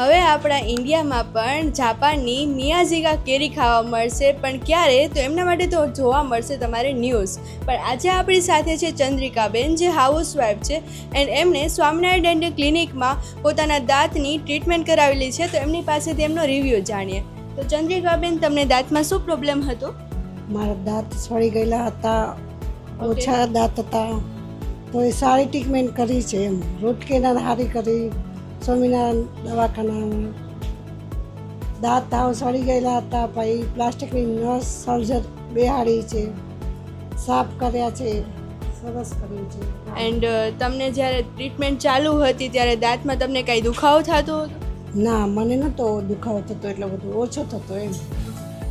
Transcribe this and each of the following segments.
હવે આપણા ઇન્ડિયામાં પણ જાપાનની મિયાઝીકા કેરી ખાવા મળશે, પણ ક્યારે તો એમના માટે તો જોવા મળશે તમારે ન્યૂઝ. પણ આજે આપણી સાથે છે ચંદ્રિકાબેન, જે હાઉસવાઈફ છે એન્ડ એમણે સ્વામિનારાયણ ડેન્ટલ ક્લિનિકમાં પોતાના દાંતની ટ્રીટમેન્ટ કરાવેલી છે. તો એમની પાસેથી એમનો રિવ્યૂ જાણીએ. તો ચંદ્રિકાબેન, તમને દાંતમાં શું પ્રોબ્લેમ હતો? મારા દાંત સડી ગયેલા હતા, ઓછા દાંત હતા, તો એ સારી ટ્રીટમેન્ટ કરી છે. એમ રૂટ કેનાલ સારી કરી સ્વામિનારાયણ દવાખાનામાં. દાંત હાવ સડી ગયેલા હતા, પછી પ્લાસ્ટિકની નસ સર્જર બેહાડી છે, સાફ કર્યા છે, સરસ કર્યું છે. એન્ડ તમને જ્યારે ટ્રીટમેન્ટ ચાલુ હતી ત્યારે દાંતમાં તમને કાંઈ દુખાવો થતો હતો? ના, મને નહોતો દુખાવો થતો, એટલો બધો ઓછો થતો એમ.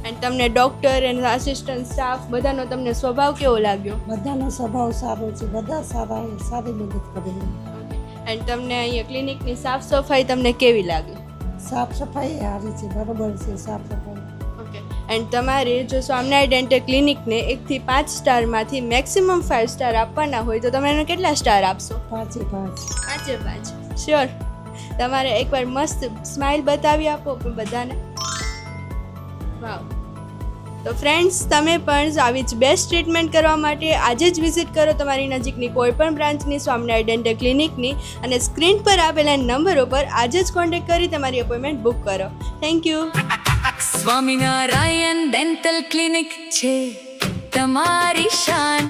એન્ડ તમને ડૉક્ટર એન્ડ આસિસ્ટન્ટ સ્ટાફ બધાનો તમને સ્વભાવ કેવો લાગ્યો? બધાનો સ્વભાવ સારો છે, બધા સારા, સારી મદદ કરે. એન્ડ તમને અહીંયા ક્લિનિકની સાફ સફાઈ તમને કેવી લાગી? સાફ સફાઈ સારી છે, બરોબર છે સાફ સફાઈ. ઓકે. એન્ડ તમારે જો સ્વામિનારાયણ ડેન્ટલ ક્લિનિકને 1 થી 5 સ્ટારમાંથી મેક્સિમમ 5 સ્ટાર આપવાના હોય તો તમે એને કેટલા સ્ટાર આપશો? 5 એ 5. 5 એ 5. શ્યોર. તમારે એકવાર મસ્ત સ્માઇલ બતાવી આપો બધાને. વાવ. તો ફ્રેન્ડ્સ, તમે પણ આવી જ બેસ્ટ ટ્રીટમેન્ટ કરવા માટે આજે જ વિઝિટ કરો તમારી નજીકની કોઈ પણ બ્રાન્ચની સ્વામિનારાયણ ડેન્ટલ ક્લિનિકની, અને સ્ક્રીન પર આપેલા નંબર ઉપર આજે જ કોન્ટેક્ટ કરી તમારી અપોઇન્ટમેન્ટ બુક કરો. Thank you. Swaminarayan dental clinic છે તમારી શાન.